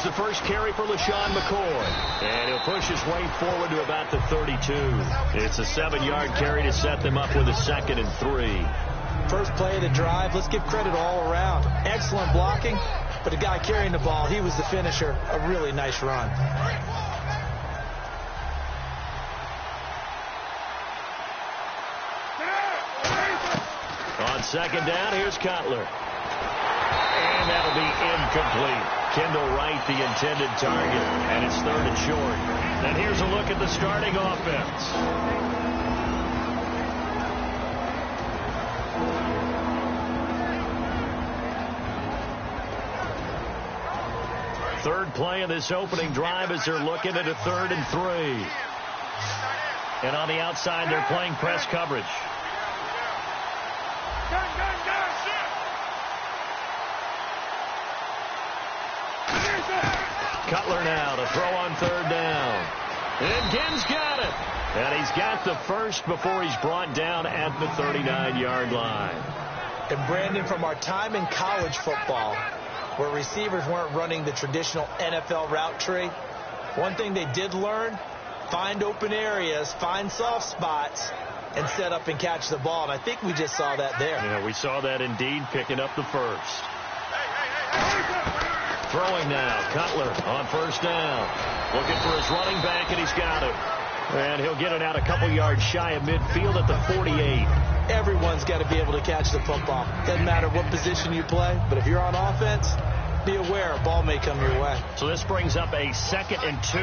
Here's the first carry for LaShawn McCoy. And he'll push his way forward to about the 32. It's a 7-yard carry to set them up with a 2nd and 3. First play of the drive, let's give credit all around. Excellent blocking, but the guy carrying the ball, he was the finisher. A really nice run. On 2nd down, here's Cutler. And that'll be incomplete. Kendall Wright, the intended target, and it's 3rd and short. And here's a look at the starting offense. Third play of this opening drive as they're looking at a 3rd and 3. And on the outside, they're playing press coverage. Cutler now to throw on 3rd down. And Ginn's got it. And he's got the first before he's brought down at the 39-yard line. And Brandon, from our time in college football, where receivers weren't running the traditional NFL route tree, one thing they did learn, find open areas, find soft spots, and set up and catch the ball. And I think we just saw that there. Yeah, we saw that indeed, picking up the first. Throwing now, Cutler on 1st down. Looking for his running back, and he's got it. And he'll get it out a couple yards shy of midfield at the 48. Everyone's got to be able to catch the football. Doesn't matter what position you play, but if you're on offense, be aware a ball may come your way. So this brings up a 2nd and 2.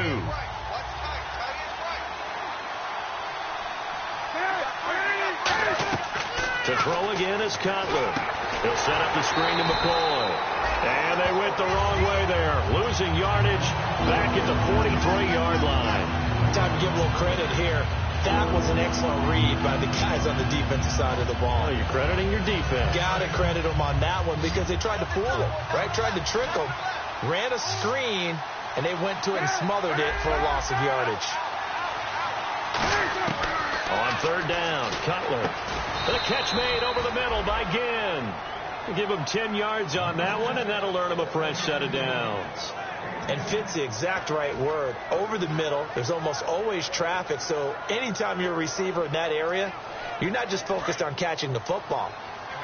To throw again is Cutler. He'll set up the screen to McCoy. And they went the wrong way there. Losing yardage back at the 43-yard line. Time to give a little credit here. That was an excellent read by the guys on the defensive side of the ball. Oh, you're crediting your defense. Got to credit them on that one because they tried to fool them, right? Tried to trick them. Ran a screen, and they went to it and smothered it for a loss of yardage. On 3rd down, Cutler. The catch made over the middle by Ginn. Give him 10 yards on that one, and that'll earn him a fresh set of downs. And fits the exact right word. Over the middle, there's almost always traffic, so anytime you're a receiver in that area, you're not just focused on catching the football.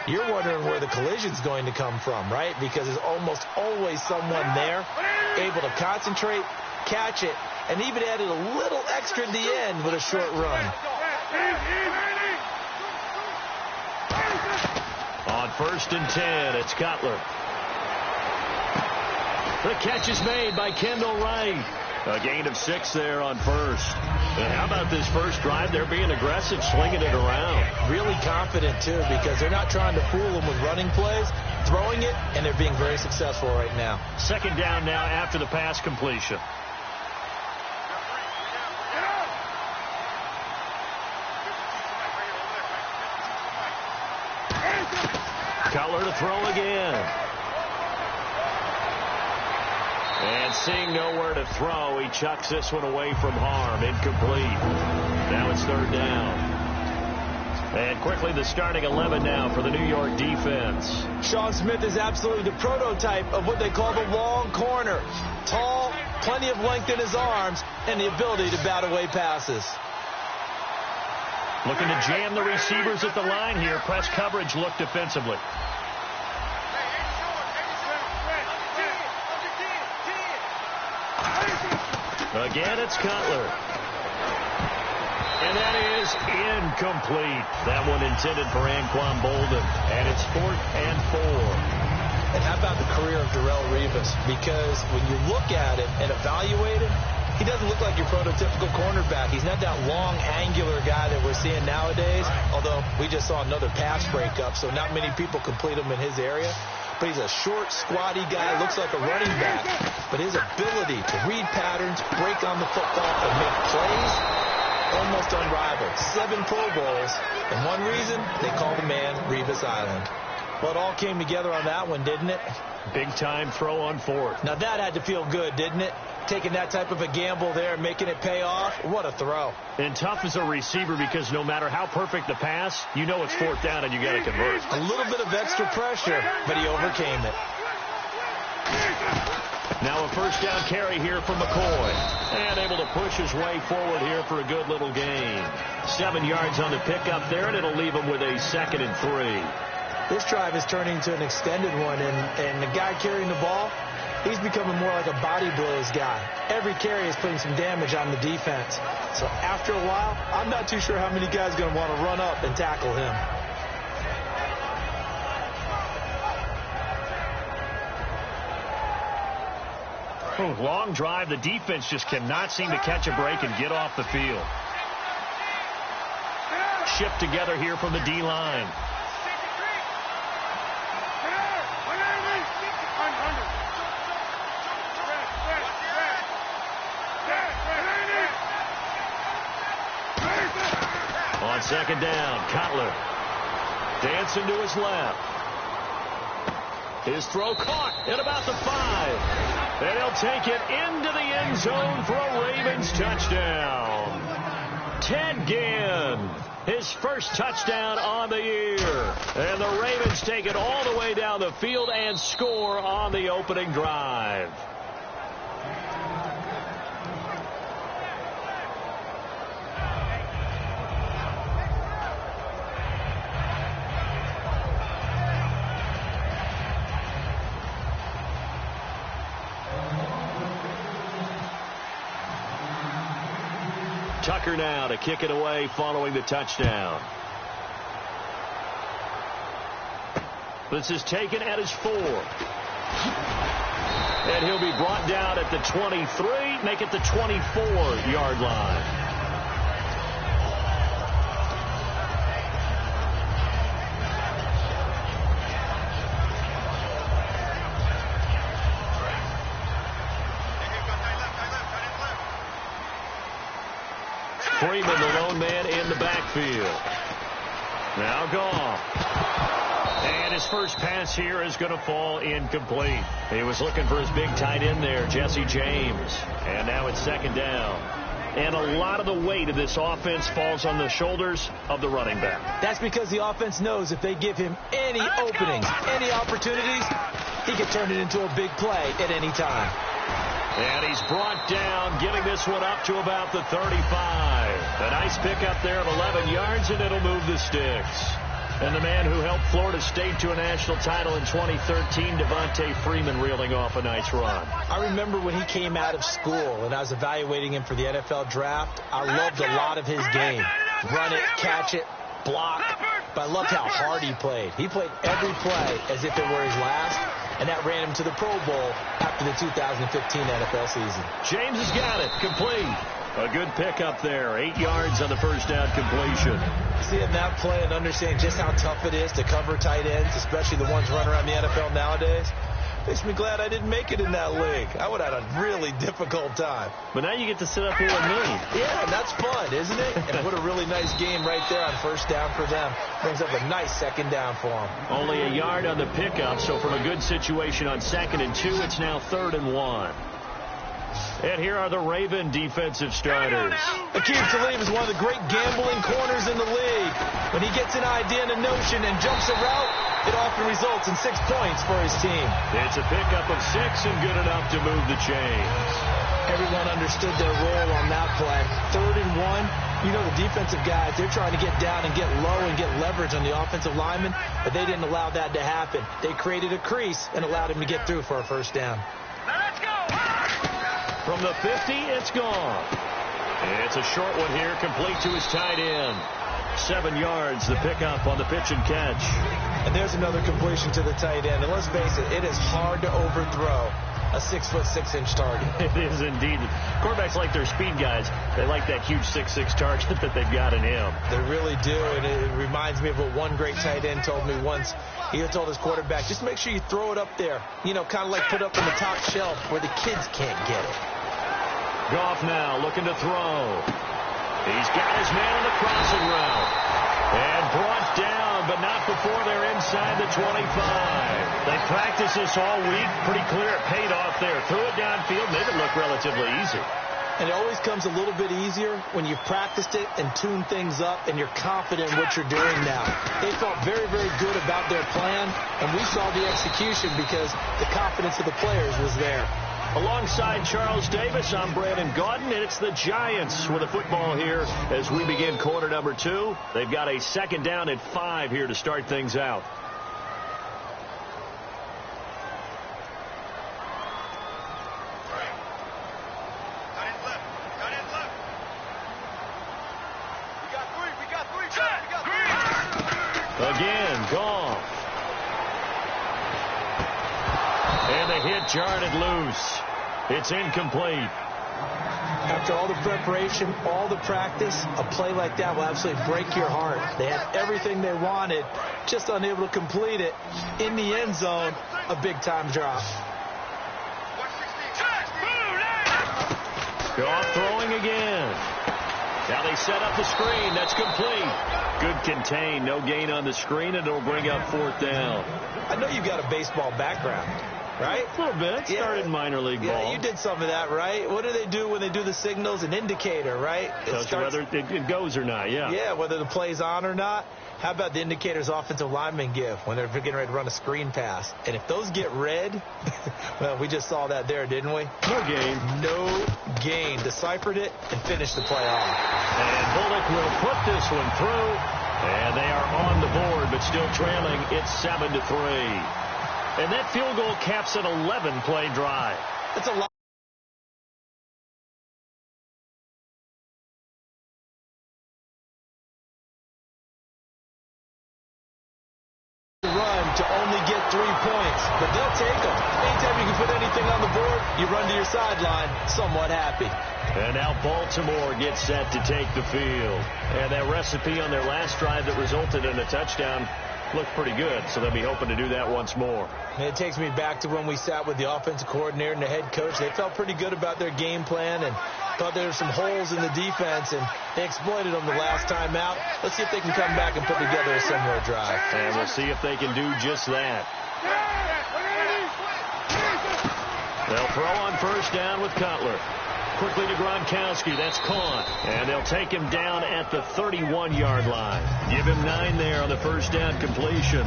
You're wondering where the collision's going to come from, right? Because there's almost always someone there able to concentrate, catch it, and even added a little extra at the end with a short run. On 1st and 10, it's Cutler. The catch is made by Kendall Wright. A gain of 6 there on 1st. And how about this first drive? They're being aggressive, slinging it around. Really confident, too, because they're not trying to fool them with running plays, throwing it, and they're being very successful right now. 2nd down now after the pass completion. Cutler to throw again. And seeing nowhere to throw, he chucks this one away from harm. Incomplete. Now it's 3rd down. And quickly the starting 11 now for the New York defense. Sean Smith is absolutely the prototype of what they call the long corner. Tall, plenty of length in his arms, and the ability to bat away passes. Looking to jam the receivers at the line here. Press coverage look defensively. Again, it's Cutler. And that is incomplete. That one intended for Anquan Bolden. And it's 4th and 4. And how about the career of Darrelle Revis? Because when you look at it and evaluate it, he doesn't look like your prototypical cornerback. He's not that long, angular guy that we're seeing nowadays, although we just saw another pass breakup, so not many people complete him in his area. But he's a short, squatty guy, looks like a running back, but his ability to read patterns, break on the football, and make plays, almost unrivaled. 7 Pro Bowls, and one reason, they call the man Revis Island. Well, it all came together on that one, didn't it? Big-time throw on 4th. Now, that had to feel good, didn't it? Taking that type of a gamble there, making it pay off. What a throw. And tough as a receiver because no matter how perfect the pass, you know it's 4th down and you got to convert. A little bit of extra pressure, but he overcame it. Now a first down carry here from McCoy. And able to push his way forward here for a good little gain. 7 yards on the pickup there, and it'll leave him with a 2nd and 3. This drive is turning into an extended one, and the guy carrying the ball, he's becoming more like a body blows guy. Every carry is putting some damage on the defense. So after a while, I'm not too sure how many guys are going to want to run up and tackle him. Long drive. The defense just cannot seem to catch a break and get off the field. Shipped together here from the D-line. On 2nd down, Cutler dancing to his left. His throw caught at about the 5. And he'll take it into the end zone for a Ravens touchdown. Ted Ginn, his first touchdown on the year. And the Ravens take it all the way down the field and score on the opening drive. Tucker now to kick it away following the touchdown. This is taken at his 4. And he'll be brought down at the 23, make it the 24-yard line. Freeman, the lone man in the backfield. Now Goff. And his first pass here is going to fall incomplete. He was looking for his big tight end there, Jesse James. And now it's 2nd down. And a lot of the weight of this offense falls on the shoulders of the running back. That's because the offense knows if they give him any openings, any opportunities, he can turn it into a big play at any time. And he's brought down, getting this one up to about the 35. A nice pickup there of 11 yards, and it'll move the sticks. And the man who helped Florida State to a national title in 2013, Devontae Freeman, reeling off a nice run. I remember when he came out of school, and I was evaluating him for the NFL draft. I loved a lot of his game. Run it, catch it, block. But I loved how hard he played. He played every play as if it were his last. And that ran him to the Pro Bowl after the 2015 NFL season. James has got it. Complete. A good pickup there. 8 yards on the first down completion. Seeing that play and understanding just how tough it is to cover tight ends, especially the ones running around the NFL nowadays, makes me glad I didn't make it in that league. I would have had a really difficult time. But now you get to sit up here with me. Yeah, that's fun, isn't it? And what a really nice game right there on first down for them. Brings up a nice 2nd down for them. Only a yard on the pickup, so from a good situation on 2nd and 2, it's now 3rd and 1. And here are the Raven defensive starters. Aqib Talib is one of the great gambling corners in the league. When he gets an idea and a notion and jumps a route, it often results in 6 points for his team. It's a pickup of 6 and good enough to move the chains. Everyone understood their role on that play. 3rd and 1. You know the defensive guys, they're trying to get down and get low and get leverage on the offensive lineman, but they didn't allow that to happen. They created a crease and allowed him to get through for a first down. Now let's go. From the 50, it's gone. It's a short one here, complete to his tight end. 7 yards, the pickup on the pitch and catch. And there's another completion to the tight end. And let's face it, it is hard to overthrow a 6'6" target. It is indeed. Quarterbacks like their speed guys. They like that huge 6'6" target that they've got in him. They really do, and it reminds me of what one great tight end told me once. He told his quarterback, just make sure you throw it up there. You know, kind of like put up on the top shelf where the kids can't get it. Goff now looking to throw. He's got his man on the crossing route. And brought down, but not before they're inside the 25. They practiced this all week. Pretty clear it paid off there. Threw it downfield, made it look relatively easy. And it always comes a little bit easier when you've practiced it and tuned things up and you're confident in what you're doing now. They felt very, very good about their plan, and we saw the execution because the confidence of the players was there. Alongside Charles Davis, I'm Brandon Gaudin, and it's the Giants with the football here as we begin quarter number 2. They've got a second down at 5 here to start things out. Again, Goff. And the hit jarred it loose. It's incomplete. After all the preparation, all the practice, a play like that will absolutely break your heart. They had everything they wanted, just unable to complete it. In the end zone, a big-time drop. Goff throwing again. Now they set up the screen. That's complete. Good contain. No gain on the screen, and it'll bring up 4th down. I know you've got a baseball background, right? A little bit. Started in minor league ball. Yeah, you did some of that, right? What do they do when they do the signals? An indicator, right? Whether it goes or not, yeah. Yeah, whether the play's on or not. How about the indicators offensive linemen give when they're getting ready to run a screen pass? And if those get red, well, we just saw that there, didn't we? No gain. No gain. Deciphered it and finished the play off. And Bullock will put this one through. And they are on the board, but still trailing. It's 7-3. And that field goal caps an 11-play drive. That's a lot. Run to only get 3 points, but they'll take them. Anytime you can put anything on the board, you run to your sideline somewhat happy. And now Baltimore gets set to take the field. And that recipe on their last drive that resulted in a touchdown looked pretty good, so they'll be hoping to do that once more. And it takes me back to when we sat with the offensive coordinator and the head coach. They felt pretty good about their game plan and thought there were some holes in the defense, and they exploited them the last time out. Let's see if they can come back and put together a similar drive. And we'll see if they can do just that. They'll throw on 1st down with Cutler. Quickly to Gronkowski. That's caught. And they'll take him down at the 31-yard line. Give him 9 there on the 1st down completion.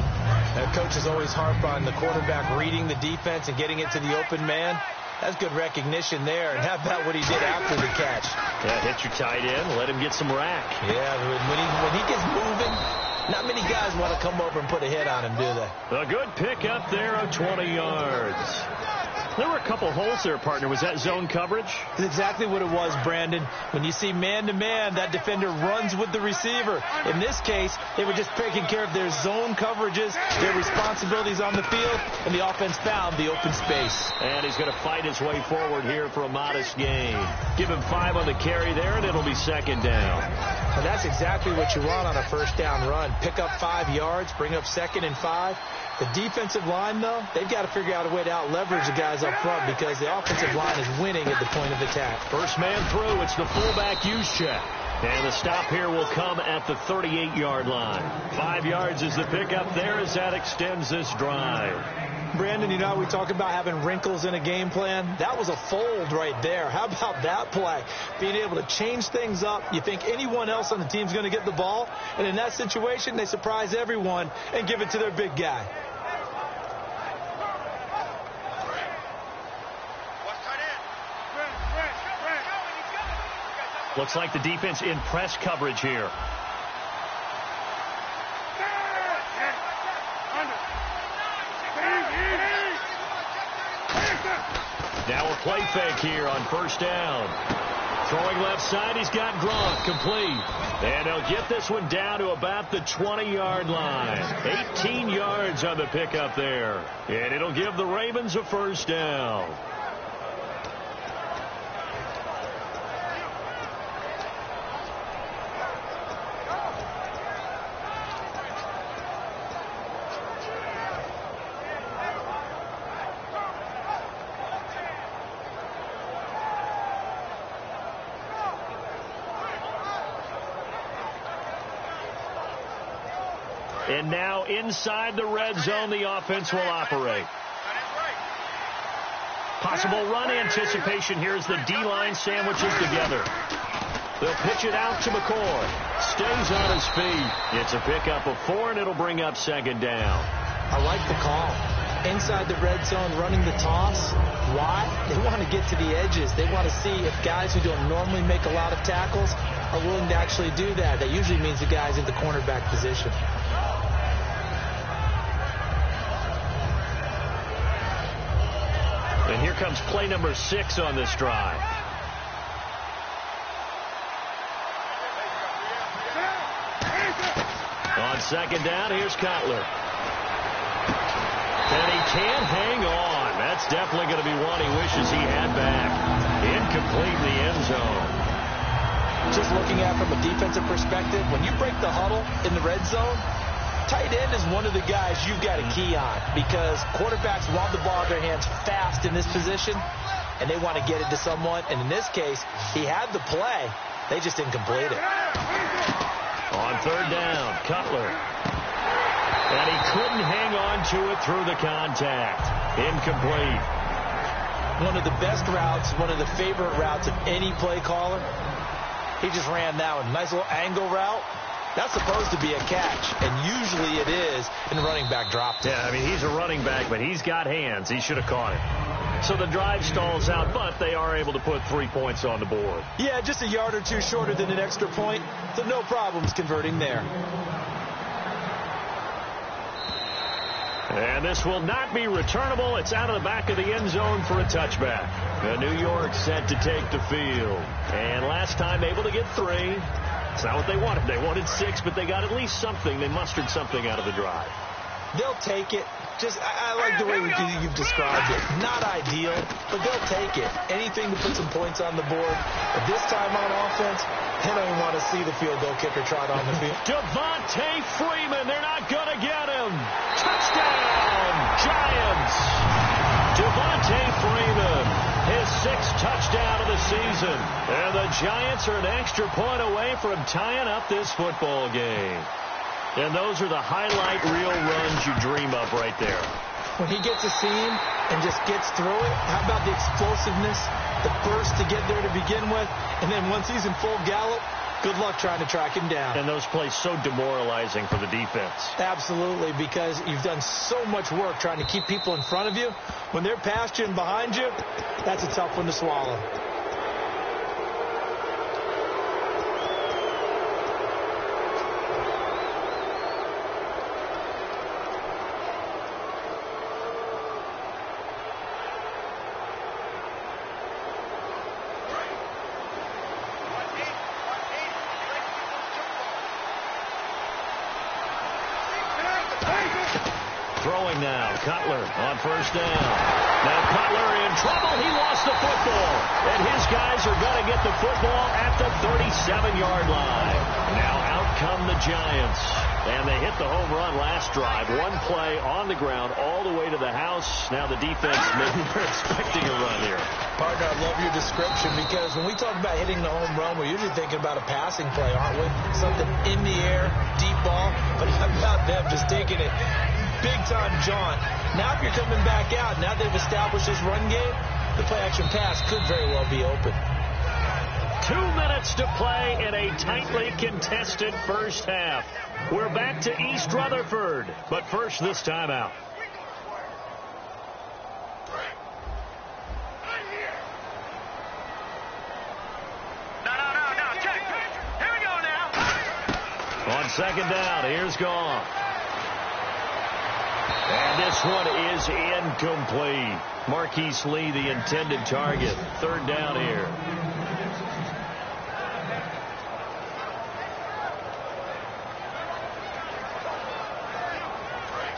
Coaches always harp on the quarterback reading the defense and getting it to the open man. That's good recognition there. And how about what he did after the catch? Yeah, hit your tight end. Let him get some rack. Yeah, when he gets moving, not many guys want to come over and put a hit on him, do they? A good pickup there of 20 yards. There were a couple holes there, partner. Was that zone coverage? That's exactly what it was, Brandon. When you see man-to-man, that defender runs with the receiver. In this case, they were just taking care of their zone coverages, their responsibilities on the field, and the offense found the open space. And he's going to fight his way forward here for a modest gain. Give him 5 on the carry there, and it'll be 2nd down. And that's exactly what you want on a 1st down run. Pick up 5 yards, bring up 2nd and 5. The defensive line, though, they've got to figure out a way to out-leverage the guys up front because the offensive line is winning at the point of attack. First man through. It's the fullback use check. And the stop here will come at the 38-yard line. 5 yards is the pickup there as that extends this drive. Brandon, you know, we talk about having wrinkles in a game plan. That was a fold right there. How about that play? Being able to change things up. You think anyone else on the team's going to get the ball, and in that situation, they surprise everyone and give it to their big guy. Looks like the defense in press coverage here. Now a play fake here on 1st down. Throwing left side, he's got Gronk complete. And he'll get this one down to about the 20-yard line. 18 yards on the pickup there. And it'll give the Ravens a 1st down. And now inside the red zone, the offense will operate. Possible run anticipation here as the D-line sandwiches together. They'll pitch it out to McCoy. Stays on his feet. It's a pickup of 4, and it'll bring up 2nd down. I like the call. inside the red zone running the toss. Why? They want to get to the edges. They want to see if guys who don't normally make a lot of tackles are willing to actually do that. That usually means the guys in the cornerback position. And here comes play number 6 on this drive. On second down, here's Cutler. And he can't hang on. That's definitely going to be one he wishes he had back. Incomplete in the end zone. Just looking at it from a defensive perspective, when you break the huddle in the red zone, tight end is one of the guys you've got to key on because quarterbacks want the ball in their hands fast in this position, and they want to get it to someone. And in this case, he had the play. They just didn't complete it. On third down, Cutler. And he couldn't hang on to it through the contact. Incomplete. One of the best routes, one of the favorite routes of any play caller. He just ran that one. Nice little angle route. That's supposed to be a catch, and usually it is, and the running back dropped it. Yeah, I mean, he's a running back, but he's got hands. He should have caught it. So the drive stalls out, but they are able to put 3 points on the board. Yeah, just a yard or two shorter than an extra point, so no problems converting there. And this will not be returnable. It's out of the back of the end zone for a touchback. New York set to take the field. And last time able to get 3. It's not what they wanted. They wanted 6, but they got at least something. They mustered something out of the drive. They'll take it. I like the way you've described it. Not ideal, but they'll take it. Anything to put some points on the board. But this time on offense, they don't even want to see the field goal kicker trot on the field. Devontae Freeman, they're not going to get him. Touchdown, Giants. Devontae Freeman, his 6th touchdown of the season. And the Giants are an extra point away from tying up this football game. And those are the highlight reel runs you dream of right there. When he gets a seam and just gets through it, how about the explosiveness, the burst to get there to begin with, and then once he's in full gallop, good luck trying to track him down. And those plays so demoralizing for the defense. Absolutely, because you've done so much work trying to keep people in front of you. When they're past you and behind you, that's a tough one to swallow. Throwing now, Cutler on first down. Now Cutler in trouble. He lost the football. And his guys are going to get the football at the 37-yard line. Now out come the Giants. And they hit the home run last drive. One play on the ground all the way to the house. Now the defense, maybe they're expecting a run here. Partner, I love your description because when we talk about hitting the home run, we're usually thinking about a passing play, aren't we? Something in the air, deep ball. But how about them just taking it big-time jaunt? Now if you're coming back out, now they've established this run game, the play-action pass could very well be open. 2 minutes to play in a tightly contested first half. We're back to East Rutherford, but first this timeout. Here we go now. On second down, here's Goff. And this one is incomplete. Marquise Lee, the intended target. Third down here.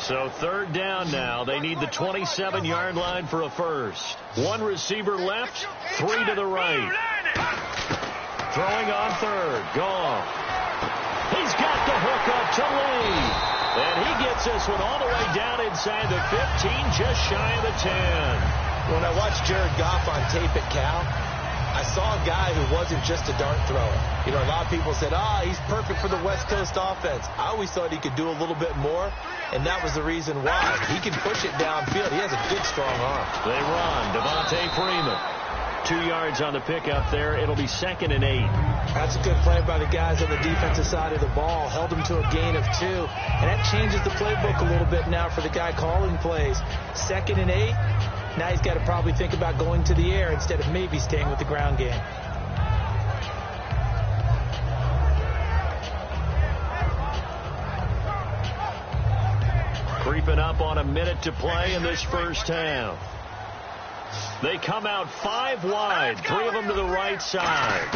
So third down now. They need the 27-yard line for a first. One receiver left, 3 to the right. Throwing on third. Goff. He's got the hook up to Lee. And he gets this one all the way down inside the 15, just shy of the 10. When I watched Jared Goff on tape at Cal, I saw a guy who wasn't just a dart thrower. You know, a lot of people said, he's perfect for the West Coast offense. I always thought he could do a little bit more, and that was the reason why. He can push it downfield. He has a good, strong arm. They run. Devontae Freeman. 2 2 yards on the pickup there. It'll be 2nd and 8. That's a good play by the guys on the defensive side of the ball. Held them to a gain of 2. And that changes the playbook a little bit now for the guy calling plays. 2nd and 8. Now he's got to probably think about going to the air instead of maybe staying with the ground game. Creeping up on a minute to play in this first half. They come out 5 wide, 3 of them to the right side.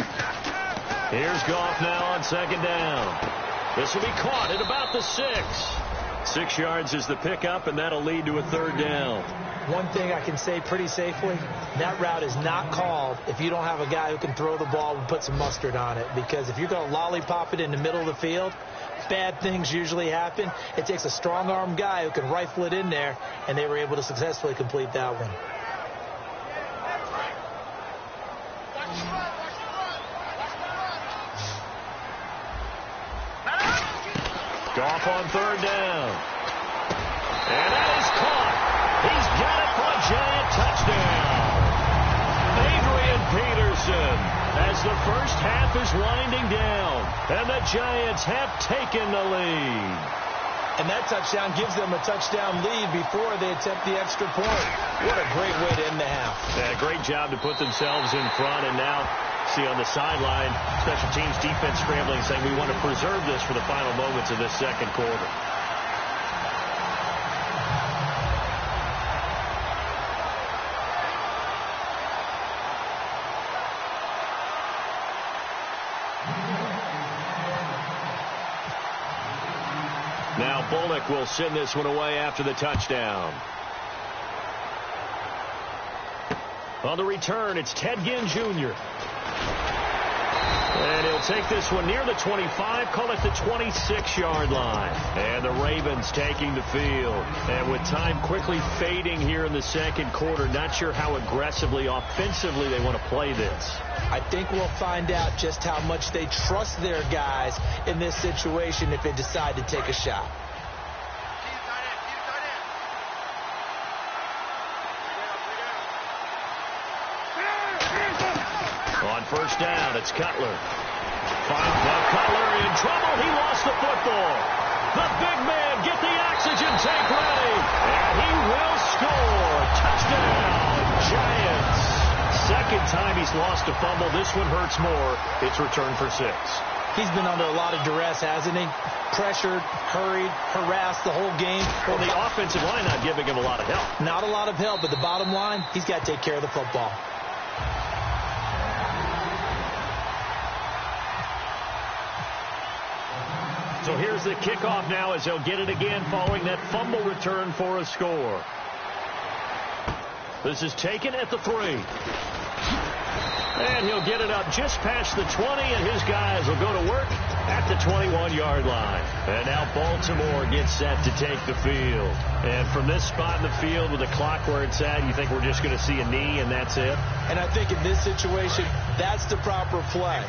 Here's Goff now on 2nd down. This will be caught at about the 6. 6 yards is the pickup, and that'll lead to a 3rd down. One thing I can say pretty safely, that route is not called if you don't have a guy who can throw the ball and put some mustard on it. Because if you're going to lollipop it in the middle of the field, bad things usually happen. It takes a strong-arm guy who can rifle it in there, and they were able to successfully complete that one. Goff on 3rd down. And that is caught. He's got it for a giant touchdown. Adrian Peterson, as the first half is winding down, and the Giants have taken the lead. And that touchdown gives them a touchdown lead before they attempt the extra point. What a great way to end the half. Yeah, great job to put themselves in front, and now see on the sideline, special teams defense scrambling, saying we want to preserve this for the final moments of this second quarter. Now Bullock will send this one away after the touchdown. On the return, it's Ted Ginn Jr. And he'll take this one near the 25, call it the 26-yard line. And the Ravens taking the field. And with time quickly fading here in the second quarter, not sure how aggressively, offensively they want to play this. I think we'll find out just how much they trust their guys in this situation if they decide to take a shot. On first down, it's Cutler. Cutler in trouble. He lost the football. The big man, get the oxygen tank ready. And he will score. Touchdown, Giants. Second time he's lost a fumble. This one hurts more. It's returned for 6. He's been under a lot of duress, hasn't he? Pressured, hurried, harassed the whole game. Well, the offensive line not giving him a lot of help. Not a lot of help, but the bottom line, he's got to take care of the football. So here's the kickoff now as they'll get it again following that fumble return for a score. This is taken at the 3. And he'll get it up just past the 20, and his guys will go to work at the 21-yard line. And now Baltimore gets set to take the field. And from this spot in the field with the clock where it's at, you think we're just going to see a knee and that's it? And I think in this situation, that's the proper play.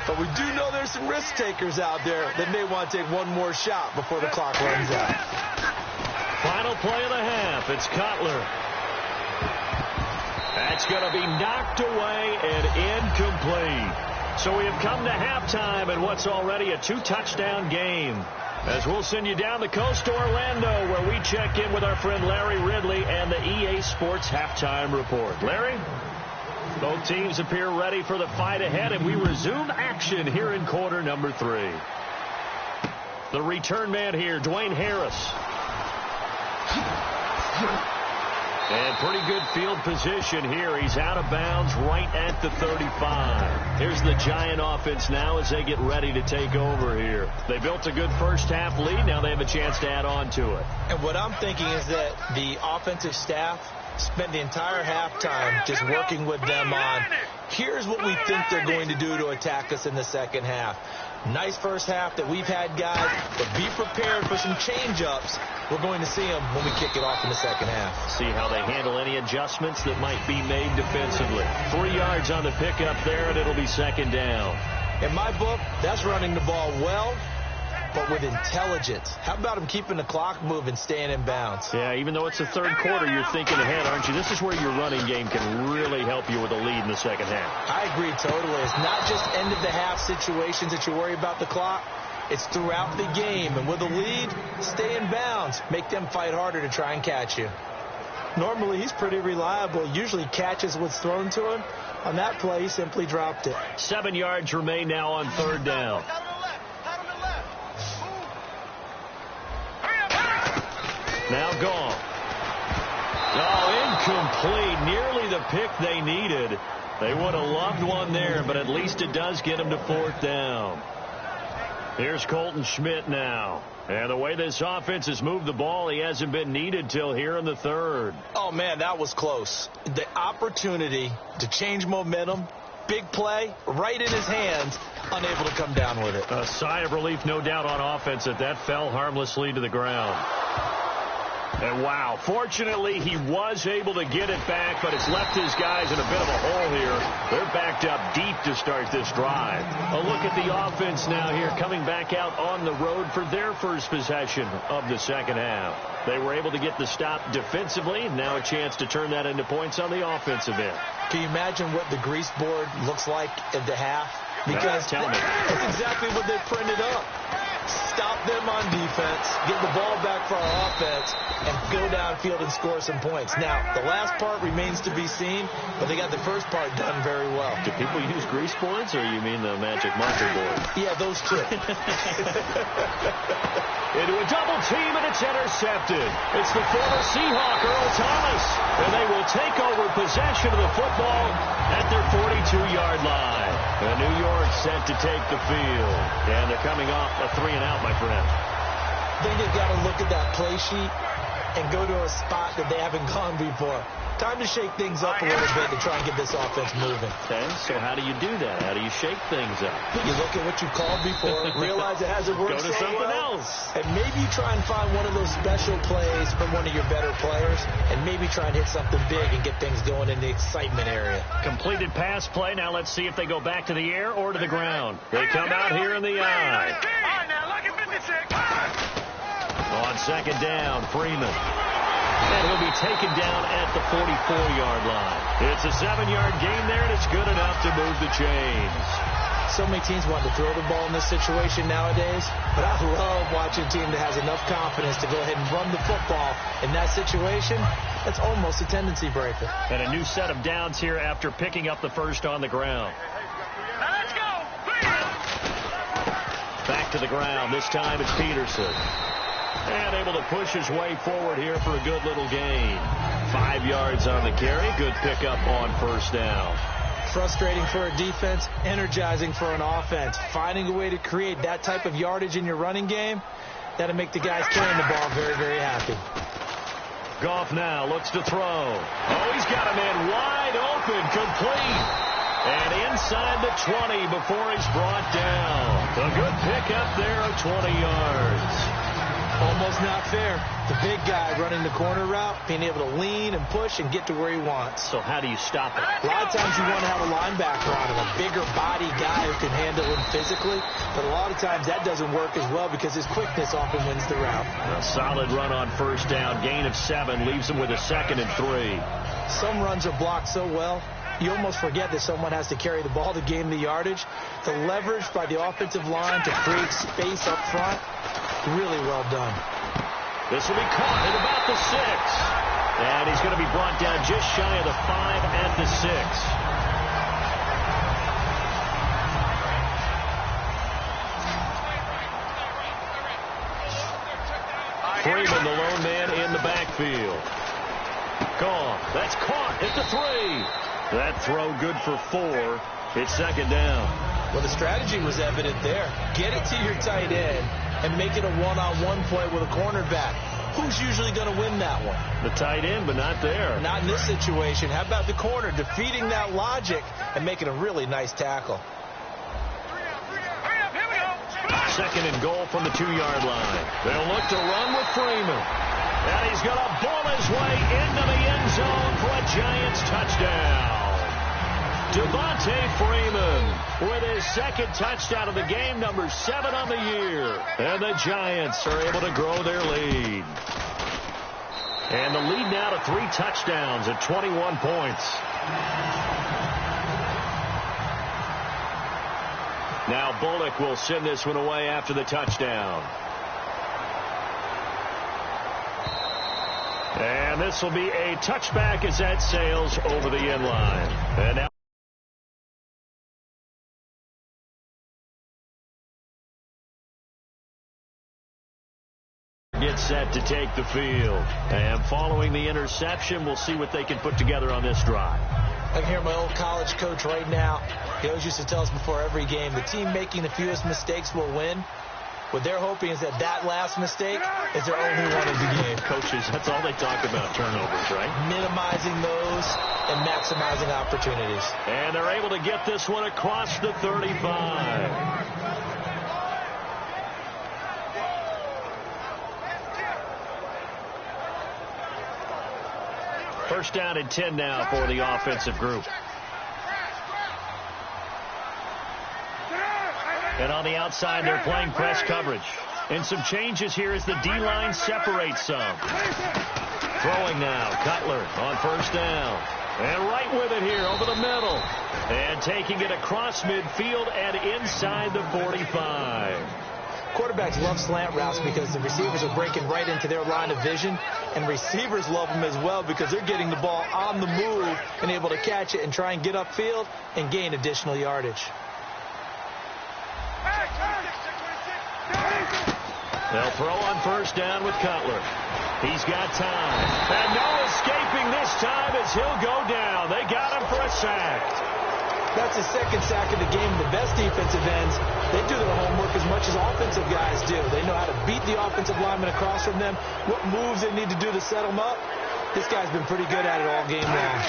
But we do know there's some risk takers out there that may want to take one more shot before the clock runs out. Final play of the half. It's Cutler. That's going to be knocked away and incomplete. So we have come to halftime in what's already a 2-touchdown game. As we'll send you down the coast to Orlando, where we check in with our friend Larry Ridley and the EA Sports Halftime Report. Larry? Both teams appear ready for the fight ahead, and we resume action here in quarter number 3. The return man here, Dwayne Harris. And pretty good field position here. He's out of bounds right at the 35. Here's the Giant offense now as they get ready to take over here. They built a good first half lead. Now they have a chance to add on to it. And what I'm thinking is that the offensive staff spent the entire halftime just working with them on, here's what we think they're going to do to attack us in the second half. Nice first half that we've had, guys, but be prepared for some change-ups. We're going to see them when we kick it off in the second half. See how they handle any adjustments that might be made defensively. 3 yards on the pickup there, and it'll be second down. In my book, that's running the ball well but with intelligence. How about him keeping the clock moving, staying in bounds? Yeah, even though it's the third quarter, you're thinking ahead, aren't you? This is where your running game can really help you with a lead in the second half. I agree totally. It's not just end-of-the-half situations that you worry about the clock. It's throughout the game. And with a lead, stay in bounds. Make them fight harder to try and catch you. Normally, he's pretty reliable. Usually catches what's thrown to him. On that play, he simply dropped it. 7 yards remain now on third down. Now gone. Oh, incomplete. Nearly the pick they needed. They would have loved one there, but at least it does get them to fourth down. Here's Colton Schmidt now. And the way this offense has moved the ball, he hasn't been needed till here in the third. Oh, man, that was close. The opportunity to change momentum, big play, right in his hands, unable to come down with it. A sigh of relief, no doubt, on offense that fell harmlessly to the ground. And wow, fortunately he was able to get it back, but it's left his guys in a bit of a hole here. They're backed up deep to start this drive. A look at the offense now here, coming back out on the road for their first possession of the second half. They were able to get the stop defensively. Now a chance to turn that into points on the offensive end. Can you imagine what the grease board looks like at the half? Because tell me. That's exactly what they printed up. Stop them on defense, get the ball back for our offense, and go downfield and score some points. Now, the last part remains to be seen, but they got the first part done very well. Do people use grease boards, or you mean the magic marker board? Yeah, those two. Into a double team, and it's intercepted. It's the former Seahawk, Earl Thomas, and they will take over possession of the football at their 42-yard line. And New York set to take the field. And they're coming off a 3-and-out, my friend. I think they've got to look at that play sheet and go to a spot that they haven't gone before. Time to shake things up a little bit to try and get this offense moving. Okay, so how do you do that? How do you shake things up? You look at what you called before, realize it hasn't worked so something well, else. And maybe you try and find one of those special plays from one of your better players, and maybe try and hit something big and get things going in the excitement area. Completed pass play. Now let's see if they go back to the air or to the ground. They come out here in the eye. On second down, Freeman. And he'll be taken down at the 44-yard line. It's a 7-yard gain there, and it's good enough to move the chains. So many teams want to throw the ball in this situation nowadays, but I love watching a team that has enough confidence to go ahead and run the football in that situation. That's almost a tendency breaker. And a new set of downs here after picking up the first on the ground. Let's go. Back to the ground. This time it's Peterson. And able to push his way forward here for a good little gain. 5 yards on the carry. Good pickup on first down. Frustrating for a defense, energizing for an offense. Finding a way to create that type of yardage in your running game, that'll make the guys carrying the ball very, very happy. Goff now looks to throw. Oh, he's got a man wide open, complete. And inside the 20 before he's brought down. A good pickup there of 20 yards. Almost not fair. The big guy running the corner route, being able to lean and push and get to where he wants. So how do you stop it? A lot of times you want to have a linebacker on him, a bigger body guy who can handle him physically. But a lot of times that doesn't work as well because his quickness often wins the route. A solid run on first down. Gain of 7 leaves him with a 2nd and 3. Some runs are blocked so well, you almost forget that someone has to carry the ball to gain the yardage. The leverage by the offensive line to create space up front, really well done. This will be caught at about the 6. And he's going to be brought down just shy of the 5 at the 6. Freeman, the lone man in the backfield. Gone. That's caught at the 3. That throw good for 4. It's second down. Well, the strategy was evident there. Get it to your tight end and make it a one-on-one play with a cornerback. Who's usually going to win that one? The tight end, but not there. Not in this situation. How about the corner defeating that logic and making a really nice tackle? 2nd and goal from the 2-yard line. They'll look to run with Freeman. And he's going to bull his way into the end zone for a Giants touchdown. Devontae Freeman with his second touchdown of the game, number 7 on the year. And the Giants are able to grow their lead. And the lead now to 3 touchdowns at 21 points. Now Bullock will send this one away after the touchdown. And this will be a touchback as that sails over the end line. And now gets set to take the field. And following the interception, we'll see what they can put together on this drive. I can hear my old college coach right now. He always used to tell us before every game, the team making the fewest mistakes will win. What they're hoping is that last mistake is their only one of the game. Coaches, that's all they talk about, turnovers, right? Minimizing those and maximizing opportunities. And they're able to get this one across the 35. First down and 10 now for the offensive group. And on the outside, they're playing press coverage. And some changes here as the D-line separates some. Throwing now, Cutler on first down. And right with it here over the middle. And taking it across midfield and inside the 45. Quarterbacks love slant routes because the receivers are breaking right into their line of vision. And receivers love them as well because they're getting the ball on the move and able to catch it and try and get upfield and gain additional yardage. They'll throw on first down with Cutler. He's got time. And no escaping this time as he'll go down. They got him for a sack. That's his second sack of the game. The best defensive ends, they do their homework as much as offensive guys do. They know how to beat the offensive lineman across from them, what moves they need to do to set them up. This guy's been pretty good at it all game long.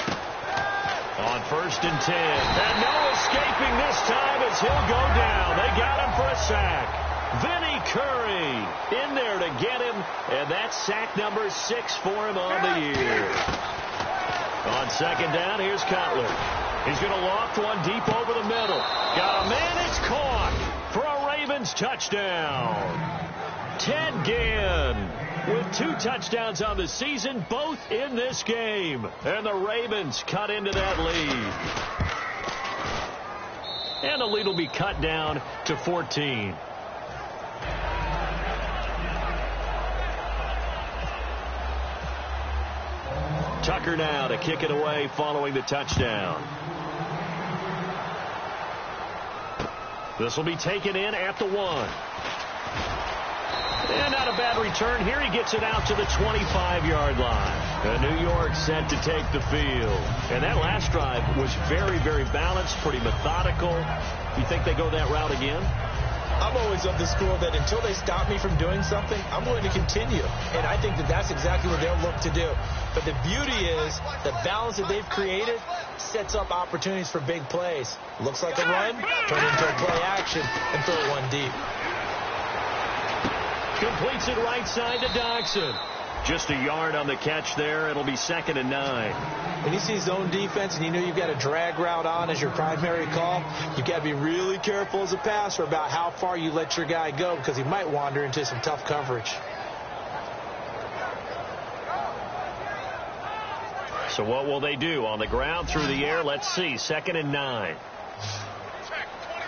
On first and 10. And no escaping this time as he'll go down. They got him for a sack. Vinny Curry in there to get him, and that's sack number 6 for him on the year. On second down, here's Cutler. He's going to loft one deep over the middle. Got a man, it's caught for a Ravens touchdown. Ted Ginn with 2 touchdowns on the season, both in this game. And the Ravens cut into that lead. And the lead will be cut down to 14. Tucker now to kick it away following the touchdown. This will be taken in at the 1. And not a bad return here. He gets it out to the 25-yard line. And New York set to take the field. And that last drive was very, very balanced, pretty methodical. You think they go that route again? I'm always of the school that until they stop me from doing something, I'm going to continue. And I think that that's exactly what they'll look to do. But the beauty is the balance that they've created sets up opportunities for big plays. Looks like a run, turn into a play action, and throw one deep. Completes it right side to Dodson. Just a yard on the catch there. It'll be 2nd and 9. When you see zone defense and you know you've got a drag route on as your primary call, you've got to be really careful as a passer about how far you let your guy go because he might wander into some tough coverage. So what will they do? On the ground, through the air? Let's see. 2nd and 9.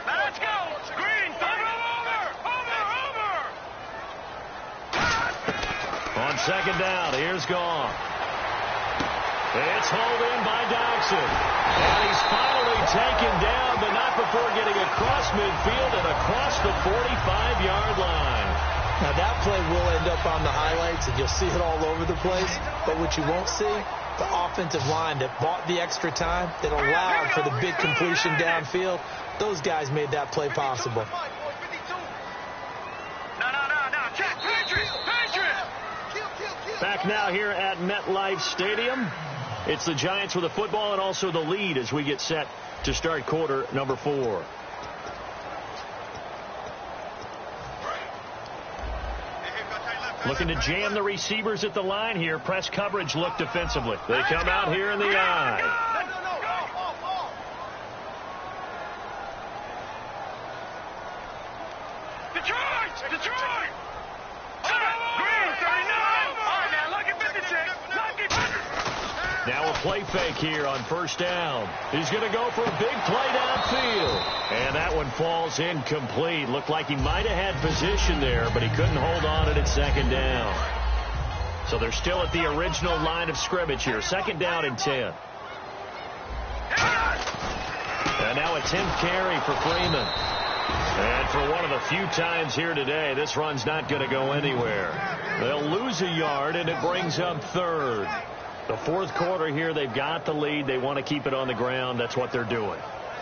Let's go. Green. Over. On second down, here's Goff. It's hauled in by Dodson. And he's finally taken down, but not before getting across midfield and across the 45-yard line. Now that play will end up on the highlights, and you'll see it all over the place. But what you won't see, the offensive line that bought the extra time, that allowed for the big completion downfield, those guys made that play possible. Back now here at MetLife Stadium. It's the Giants with the football and also the lead as we get set to start quarter number 4. Looking to jam the receivers at the line here. Press coverage look defensively. They come out here in the eye. play fake here on first down. He's going to go for a big play downfield. And that one falls incomplete. Looked like he might have had position there, but he couldn't hold on at second down. So they're still at the original line of scrimmage here. Second down and 10. And now a 10th carry for Freeman. And for one of the few times here today, this run's not going to go anywhere. They'll lose a yard, and it brings up third. The fourth quarter here, they've got the lead. They want to keep it on the ground. That's what they're doing.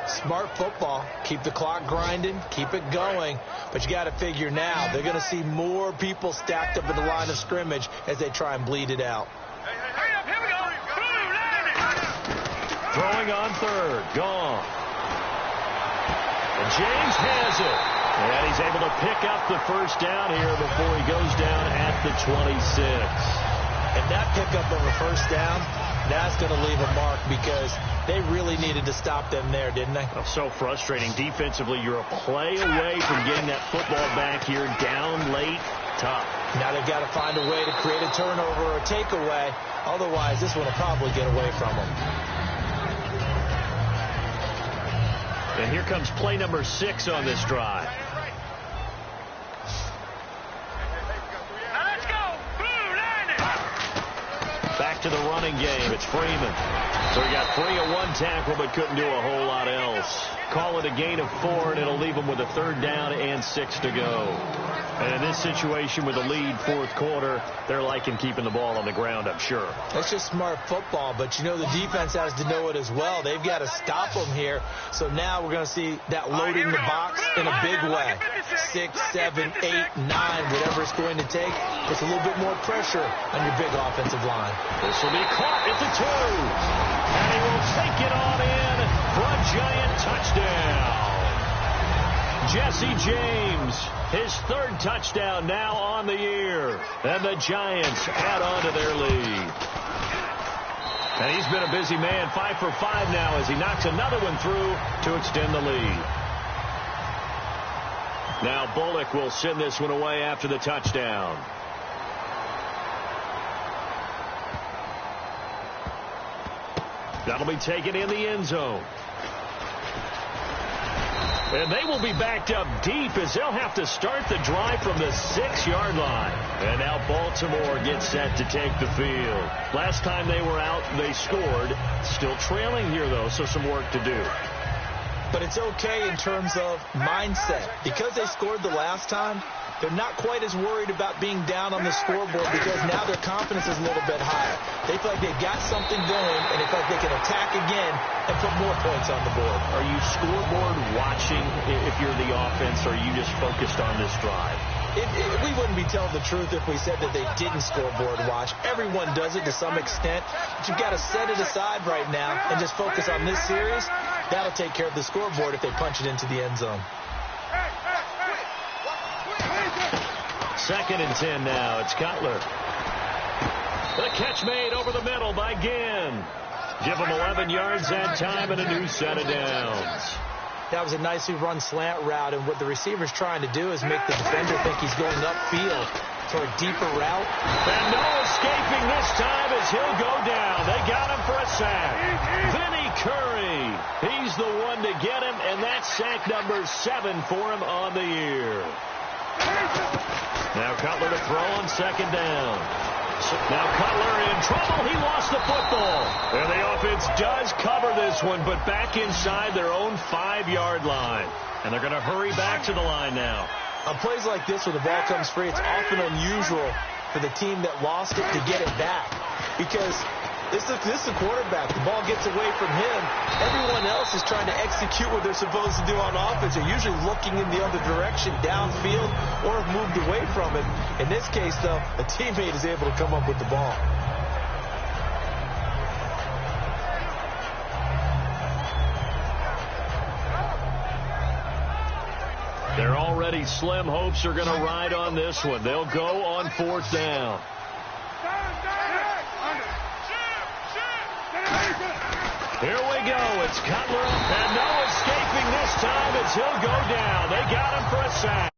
Smart football. Keep the clock grinding. Keep it going. But you got to figure now, they're going to see more people stacked up in the line of scrimmage as they try and bleed it out. Hurry up, here we go. Throwing on third. Gone. And James has it. And he's able to pick up the first down here before he goes down at the 26. And that pickup of a first down, that's going to leave a mark because they really needed to stop them there, didn't they? Oh, so frustrating. Defensively, you're a play away from getting that football back here down late. Tough. Now they've got to find a way to create a turnover or a takeaway. Otherwise, this one will probably get away from them. And here comes play number 6 on this drive. Now let's go. Back to the running game. It's Freeman. So he got free of one tackle but couldn't do a whole lot else. Call it a gain of 4, and it'll leave him with a third down and 6 to go. And in this situation with the lead fourth quarter, they're liking keeping the ball on the ground, I'm sure. That's just smart football, but you know the defense has to know it as well. They've got to stop them here. So now we're going to see that loading the box in a big way. 6, 7, 8, 9, whatever it's going to take. It's a little bit more pressure on your big offensive line. This will be caught at the 2. And he will take it on in for a giant touchdown. Jesse James, his third touchdown now on the year. And the Giants add on to their lead. And he's been a busy man, 5 for 5 now as he knocks another one through to extend the lead. Now Bullock will send this one away after the touchdown. That'll be taken in the end zone. And they will be backed up deep as they'll have to start the drive from the 6-yard line. And now Baltimore gets set to take the field. Last time they were out, they scored. Still trailing here, though, so some work to do. But it's okay in terms of mindset. Because they scored the last time, they're not quite as worried about being down on the scoreboard because now their confidence is a little bit higher. They feel like they've got something going, and they feel like they can attack again and put more points on the board. Are you scoreboard watching if you're the offense, or are you just focused on this drive? We wouldn't be telling the truth if we said that they didn't scoreboard watch. Everyone does it to some extent. But you've got to set it aside right now and just focus on this series. That'll take care of the scoreboard if they punch it into the end zone. 2nd and 10 now. It's Cutler. The catch made over the middle by Ginn. Give him 11 yards that time and a new set of downs. That was a nicely run slant route, and what the receiver's trying to do is make the defender think he's going upfield for a deeper route. And no escaping this time as he'll go down. They got him for a sack. Vinny Curry. He's the one to get him, and that's sack number 7 for him on the year. Now Cutler to throw on 2nd down. Now Cutler in trouble. He lost the football. And the offense does cover this one, but back inside their own 5-yard line. And they're going to hurry back to the line now. On plays like this where the ball comes free, it's often unusual for the team that lost it to get it back. Because this is the quarterback. The ball gets away from him. Everyone else is trying to execute what they're supposed to do on offense. They're usually looking in the other direction, downfield, or have moved away from it. In this case, though, a teammate is able to come up with the ball. They're already slim hopes are going to ride on this one. They'll go on 4th down. Here we go. It's Cutler. And no escaping this time as he'll go down. They got him for a sack.